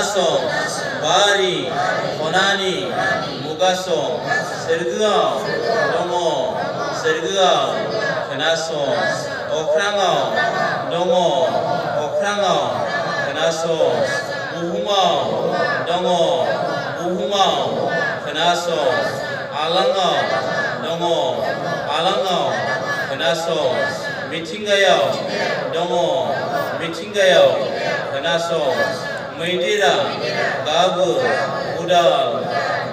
खोनासं बारि खनानि मुगासं सोरगोआव दङ सोरगोआव खोनासं अख्राङाव दङ अख्राङाव खोनासं बुहुमाव दङ बुहुमाव खोनासं आलाङाव दङ आलाङाव खोनासं मिथिंगायाव दङ मिथिंगायाव खोनासं मैदेरा गाबो उदां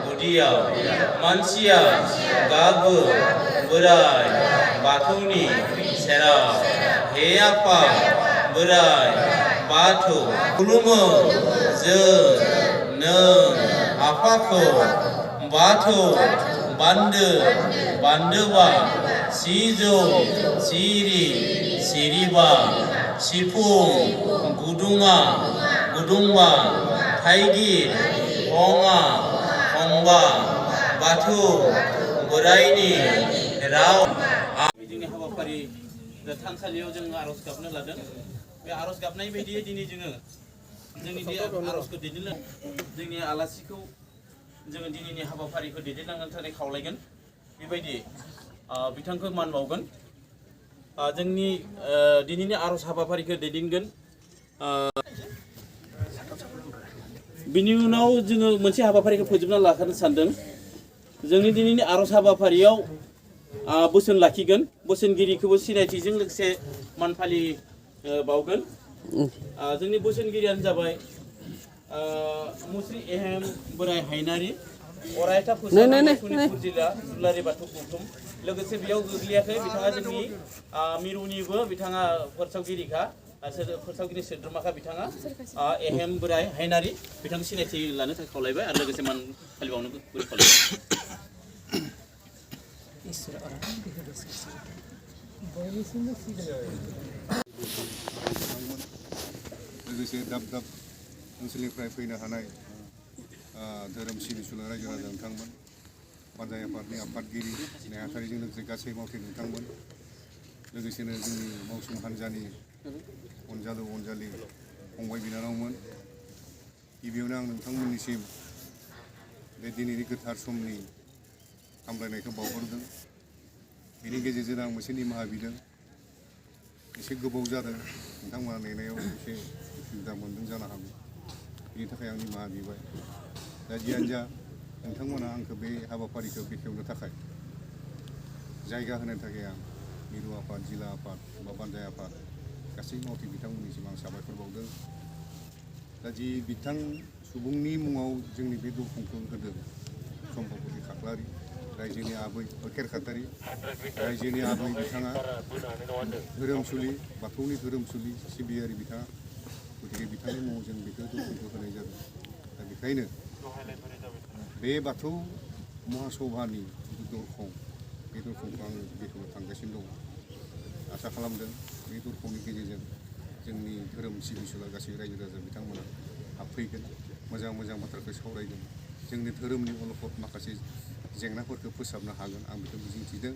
गुदियाव मानसिया गाबो बोराय बाथौनि सेराव हे आफा बोराय बाथौ खुलुमो जों नों आफाखौ बाथौ बान्दोबा सिजौ सिरि सिरिबा सिफुं गुदुंबा थाइगिर खंबा बाथौ बोराइनि राव जोंनि हाबाफारि थानसालियाव जों आरज गाबनो लादों बे आरज गाबनाय बायदियै दिनै जोङो जोंनि आरजखौ दैदेनलां जोंनि आलासिखौ जोङो दिनैनि हाबाफारिखौ दैदेनलांनो थाखाय खावलायगोन बेबायदि बिथांखौ मान बावगोन जोंनि दिनैनि आरज हाबाफारिखौ दैदेनगोन बिनि उनाव जोङो मोनसे हाबाफारिखौ फोजोबना लाखानो सानदों जोंनि दिनैनि आरज हाबाफारियाव बोसोन लाखिगोन बोसोनगिरिखौबो सिनायथिजों लोगोसे मान फालि बावगोन जोंनि बोसोनगिरियानो जाबाय मुस्रि एहेम बोराय हायनारि अरायथा सनितपुर जिल्ला दुलारि बाथौ गौथुम लोगोसे बेयाव गोग्लैयाखै बिथाङा जोंनि मिरुनिबो बिथाङा फोसावगिरिखा फोसावगिरि सोद्रोमाखा बिथाङा एहेम बोराय हायनारि बिथांखौ सिनायथि लानो थाखाय खावलायबाय आरो लोगोसे मान फालिबावनो खावलायबाय लोगोसे दाब दाब ओनसोलनिफ्राय फैनो हानाय धोरोम सिबिसुला रायजो राजा नोंथांमोन बानजाय आफादनि आफादगिरि नेहाथारिजों लोगोसे गासै मावथि नोंथांमोन लोगोसेनो जोंनि मावसुम हान्जानि अनजालि फंबाय बिनानावमोन गिबियावनो आं नोंथांमोननिसिम बे दिनैनि गोथार समनि हामलायनायखौ बावहरदों बेनि गेजेरजों आं मोनसे निमाहा बिदों एसे गोबाव जादों नोंथांमोना नेनायाव एसे उसुबिदा मोन्दों जानो हागौ बेनि थाखाय आं निमाहा बिबाय दा जियानो जा नोंथांमोना आंखौ बे हाबाफारिखौ बेखेवनो थाखाय जायगा होनो थाखाय आं मिरु आफाद जिल्ला आफाद बा बानजाय आफाद गासै मावथि बिथांमोननिसिम आं साबायखर बावदों दा जि बिथां सुबुंनि मुङाव जोंनि बे दरखंखौ होदों सम्पति खाख्लारि रायजोनि आबै खेरखातारि रायजोनि आबै बिथाङा धोरोमसुलि बाथौनि धोरोमसुलि सिबियारि बिथाङा गतिके बिथांनि मुङाव जों बेखौ दरखंखौ होनाय जादों दा बेखायनो बे बाथौ महासभानि दरखं बे दरखंखौ आं बेखेवनो थांगासिनो दङ आसा खालामदों बे दरखंनि गेजेरजों जोंनि धोरोम सिबिसुला गासै रायजो राजा बिथांमोना हाबफैगोन मोजां मोजां बाथ्राखौ सावरायगोन जोंनि धोरोमनि अलखद माखासे जेंनाफोरखौ फोसाबनो हागोन आं बेखौ मिजिंथिदों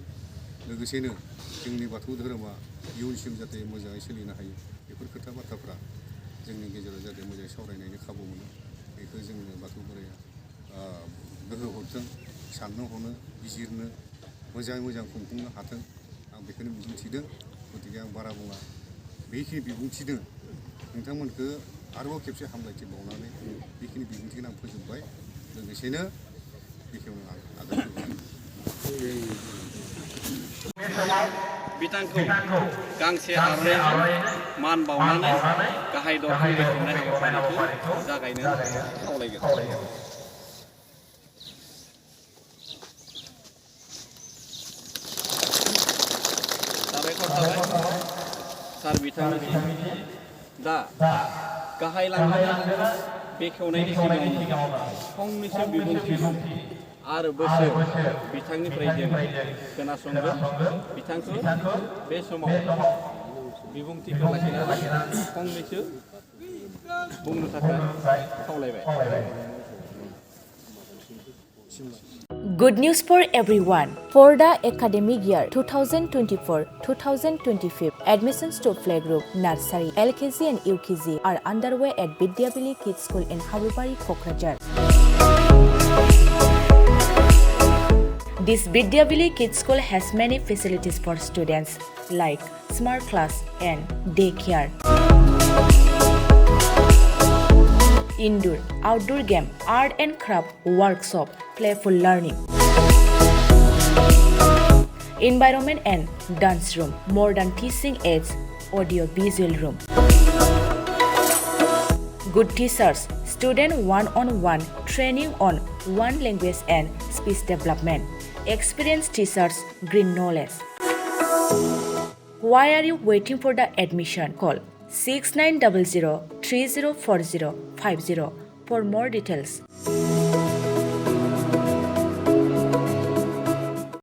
लोगोसेनो जोंनि बाथौ धोरोमा इयुनसिम जाहाथे मोजाङै सोलिनो हायो बेफोर खोथा बाथ्राफ्रा जोंनि गेजेराव जाहाथे मोजाङै सावरायनायनि खाबु मोनो बेखौ जोंनो बाथौ बोराया गोहो हरथों साननो हनो बिजिरनो मोजाङै मोजां खुंफुंनो हाथों आं बेखौनो मिजिंथिदों गतिके आं बारा बुङा बेखिनि बिबुंथिदों नोंथांमोनखौ आरोबाव खेबसे हामलायथि बावनानै बेखिनि बिबुंथिखौ आं फोजोबबाय लोगोसेनो बेखेवनो आं आगान बिथांखौ गांसे आर'नाइजों मान बावनानै गाहाय दरखं बेखेवनाय हाबाफारिखौ जागायनो खावलायगोन साबायखर थाबाय सार बिथांनिसिम दा गाहाय लांनानै बेखेवनायनि सिगाङाव फंनैसो बिबुंथि आरो बोसोर बिथांनिफ्राय जों खोनासंगोन बिथांखौ बे समाव बिबुंथिखौ लाखिनानै फंनैसो बुंनो थाखाय खावलायबाय Good news for everyone. For the academic year 2024-2025, admissions to playgroup, nursery, LKG and UKG are underway at Vidyavili Kids School in Habubari, Kokrajhar. This Vidyavili Kids School has many facilities for students like smart class and daycare, indoor, outdoor game, art and craft workshop, playful learning, environment and dance room, modern teaching aids, audio visual room, good teachers, student one-on-one training on one language and speech development, experienced teachers, green knowledge. Why are you waiting for the admission? Call 6900 304050 for more details.